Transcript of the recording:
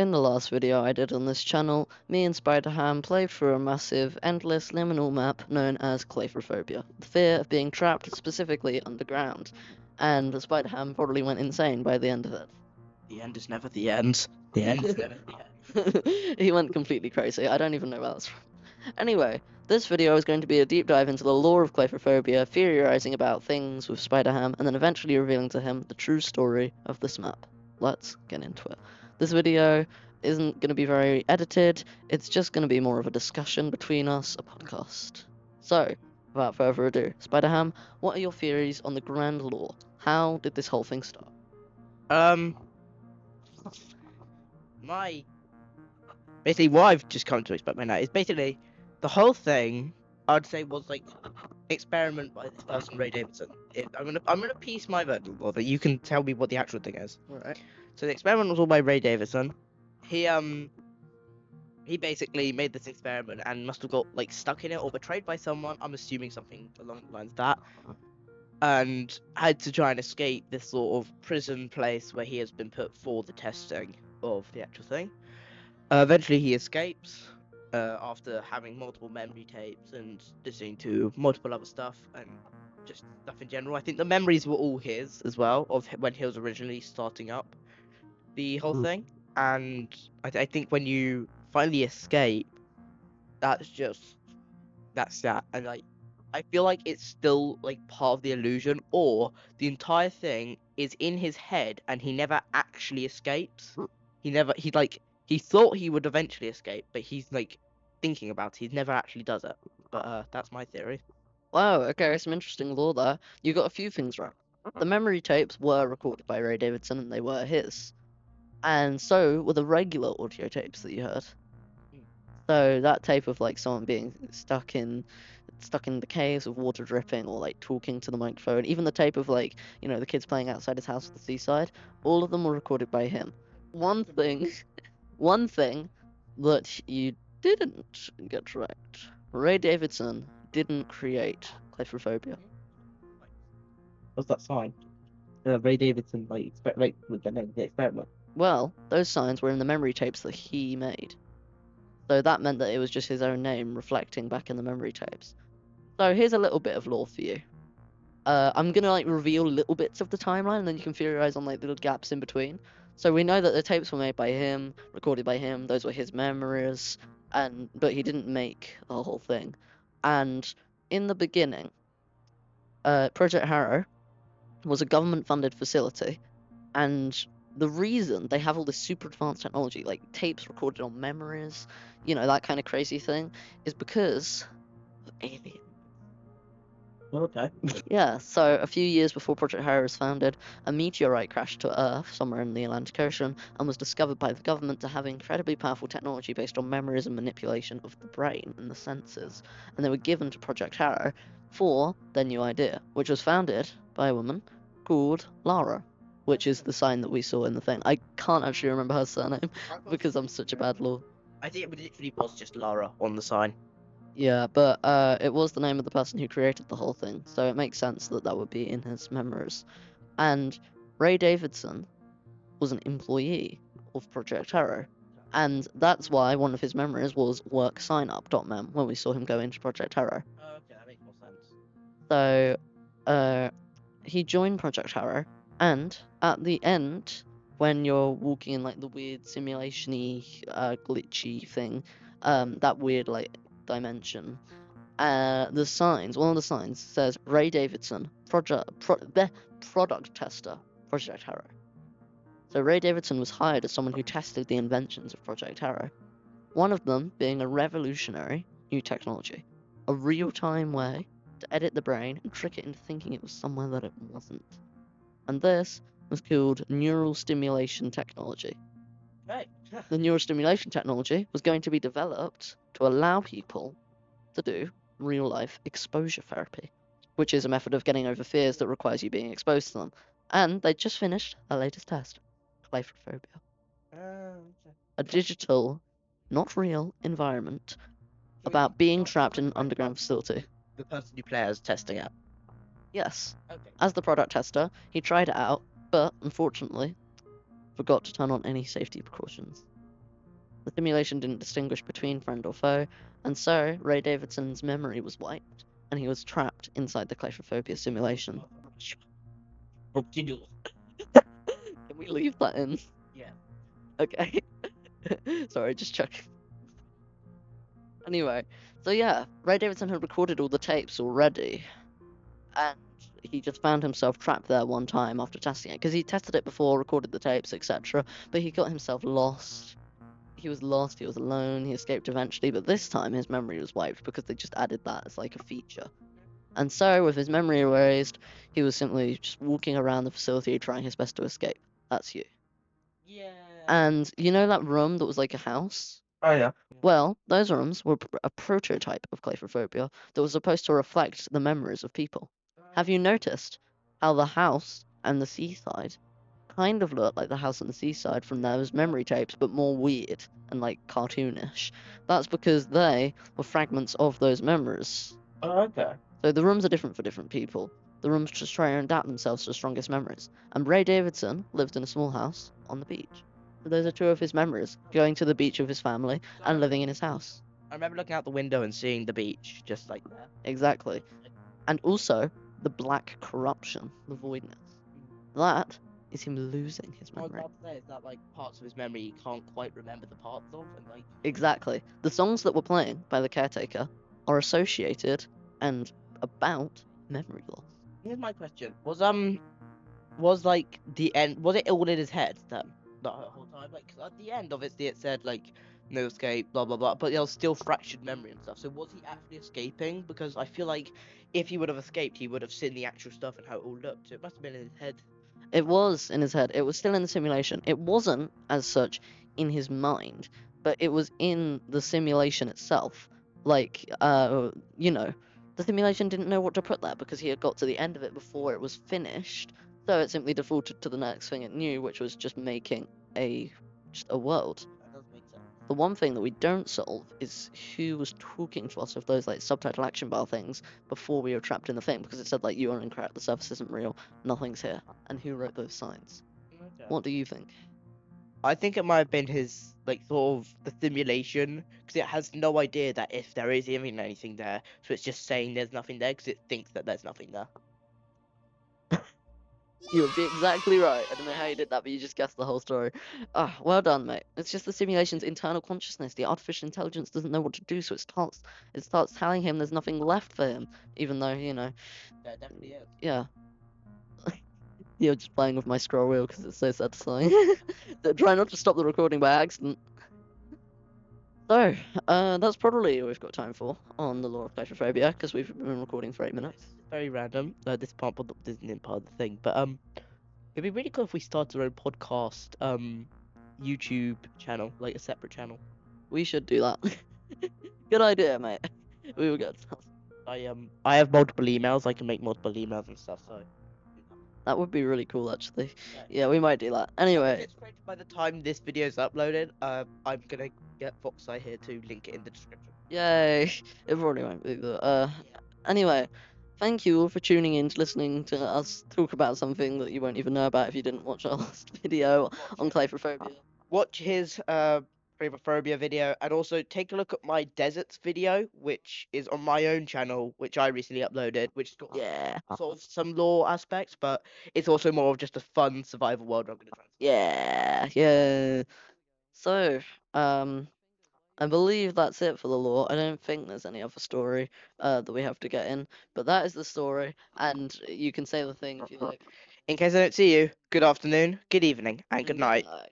In the last video I did on this channel, me and Spiderham played through a massive, endless liminal map known as Claophobia, the fear of being trapped specifically underground, and Spiderham probably went insane by the end of it. The end is never the end. The end is never the end. He went completely crazy, I don't even know where that's from. Anyway, this video is going to be a deep dive into the lore of Claophobia, theorizing about things with Spiderham, and then eventually revealing to him the true story of this map. Let's get into it. This video isn't going to be very edited, it's just going to be more of a discussion between us, a podcast. So, without further ado, Spiderham, what are your theories on the grand lore? How did this whole thing start? Basically, what I've just come to expect by now is basically the whole thing. I'd say was like experiment by this person, Ray Davidson. I'm gonna piece my version of it. You can tell me what the actual thing is. Alright. So the experiment was all by Ray Davidson. He basically made this experiment and must have got like stuck in it or betrayed by someone. I'm assuming something along the lines of that, and had to try and escape this sort of prison place where he has been put for the testing of the actual thing. Eventually, he escapes after having multiple memory tapes and listening to multiple other stuff and just stuff in general. I think the memories were all his as well of when he was originally starting up the whole thing. And I think when you finally escape, that's that. And like, I feel like it's still like part of the illusion, or the entire thing is in his head and he never actually escapes. He thought he would eventually escape, but he's like thinking about it. He never actually does it. But that's my theory. Wow, okay, some interesting lore there. You got a few things right. The memory tapes were recorded by Ray Davidson and they were his. And so were the regular audio tapes that you heard. So that tape of like someone being stuck in the caves with water dripping or like talking to the microphone, even the tape of like, the kids playing outside his house at the seaside, all of them were recorded by him. One thing that you didn't get right. Ray Davidson didn't create Claustrophobia. What's that sign? Ray Davidson with the name of the experiment. Well, those signs were in the memory tapes that he made. So that meant that it was just his own name reflecting back in the memory tapes. So here's a little bit of lore for you. I'm gonna like reveal little bits of the timeline, and then you can theorize on like little gaps in between. So we know that the tapes were made by him, recorded by him. Those were his memories, but he didn't make the whole thing. And in the beginning, Project Harrow was a government-funded facility, and the reason they have all this super advanced technology, like tapes recorded on memories, that kind of crazy thing, is because of aliens. Okay. Yeah, so a few years before Project Harrow was founded, a meteorite crashed to Earth somewhere in the Atlantic Ocean and was discovered by the government to have incredibly powerful technology based on memories and manipulation of the brain and the senses. And they were given to Project Harrow for their new idea, which was founded by a woman called Lara, which is the sign that we saw in the thing. I can't actually remember her surname because I'm such a bad lore. I think it literally was just Lara on the sign. Yeah, but it was the name of the person who created the whole thing, so it makes sense that that would be in his memories. And Ray Davidson was an employee of Project Harrow, and that's why one of his memories was worksignup.mem when we saw him go into Project Harrow. Oh, okay, that makes more sense. So he joined Project Harrow, and at the end, when you're walking in like the weird simulation-y, glitchy thing, that weird like dimension, one of the signs says Ray Davidson, product tester, Project Harrow. So Ray Davidson was hired as someone who tested the inventions of Project Harrow, one of them being a revolutionary new technology, a real-time way to edit the brain and trick it into thinking it was somewhere that it wasn't. And this was called neural stimulation technology. Right. The neural stimulation technology was going to be developed to allow people to do real-life exposure therapy, which is a method of getting over fears that requires you being exposed to them. And they just finished their latest test, Claustrophobia. A digital, not real, environment about being trapped in an underground facility. The person you play as testing it. Yes. Okay. As the product tester, he tried it out, but unfortunately, forgot to turn on any safety precautions. The simulation didn't distinguish between friend or foe, and so Ray Davidson's memory was wiped, and he was trapped inside the Claustrophobia simulation. Continue. Can we leave that in? Yeah. Okay. Sorry, just check. Anyway, so yeah, Ray Davidson had recorded all the tapes already, and he just found himself trapped there one time after testing it, because he tested it before, recorded the tapes, etc., but he got himself lost. He was lost, he was alone, he escaped eventually, but this time his memory was wiped because they just added that as like a feature. And so, with his memory erased, he was simply just walking around the facility trying his best to escape. That's you. Yeah. And you know that room that was like a house? Oh yeah. Well, those rooms were a prototype of claustrophobia that was supposed to reflect the memories of people. Have you noticed how the house and the seaside kind of look like the house and the seaside from those memory tapes, but more weird and like cartoonish? That's because they were fragments of those memories. Oh, okay. So the rooms are different for different people. The rooms just try and adapt themselves to the strongest memories. And Ray Davidson lived in a small house on the beach. So those are two of his memories, going to the beach with his family and living in his house. I remember looking out the window and seeing the beach just like there. Exactly. And also the black corruption, the voidness. That is him losing his I was memory. about to say is that like parts of his memory he can't quite remember the parts of, and like Exactly. The songs that were playing by the caretaker are associated and about memory loss. here's my question: was like the end? Was it all in his head then the whole time? Like 'cause at the end, obviously it said like no escape, blah blah blah, but there was still fractured memory and stuff. So was he actually escaping? Because I feel like if he would have escaped, he would have seen the actual stuff and how it all looked. So it must have been in his head. It was in his head. It was still in the simulation. It wasn't, as such, in his mind, but it was in the simulation itself. Like, the simulation didn't know what to put there because he had got to the end of it before it was finished. So it simply defaulted to the next thing it knew, which was just making just a world. That does make sense. The one thing that we don't solve is who was talking to us with those like subtitle action bar things before we were trapped in the thing, because it said like you are incorrect, the surface isn't real, nothing's here, and who wrote those signs. Okay. What do you think? I think it might have been his like sort of the simulation because it has no idea that if there is even anything there, so it's just saying there's nothing there because it thinks that there's nothing there. You would be exactly right. I don't know how you did that, but you just guessed the whole story. Ah, well done, mate. It's just the simulation's internal consciousness. The artificial intelligence doesn't know what to do, so it starts telling him there's nothing left for him, even though, There definitely is. yeah. You're just playing with my scroll wheel because it's so satisfying. Try not to stop the recording by accident. So, that's probably all we've got time for on the law of claustrophobia, because we've been recording for 8 minutes. It's very random. This part isn't part of the thing, but it'd be really cool if we started our own podcast, YouTube channel, like a separate channel. We should do that. Good idea, mate. We will get I have multiple emails. I can make multiple emails and stuff. So that would be really cool, actually. yeah. Yeah, we might do that. If Anyway, it's created by the time this video is uploaded, I'm gonna get Foxeye here to link it in the description. yay. It probably won't be, but, anyway, thank you all for tuning in to listening to us talk about something that you won't even know about if you didn't watch our last video on claustrophobia. Watch his Phobia video, and also take a look at my deserts video, which is on my own channel, which I recently uploaded, which has got Yeah. sort of some lore aspects, but it's also more of just a fun survival world I'm gonna try. Yeah. So, I believe that's it for the lore. I don't think there's any other story that we have to get in, but that is the story, and you can say the thing if you like. In case I don't see you, good afternoon, good evening, and And good good night. night.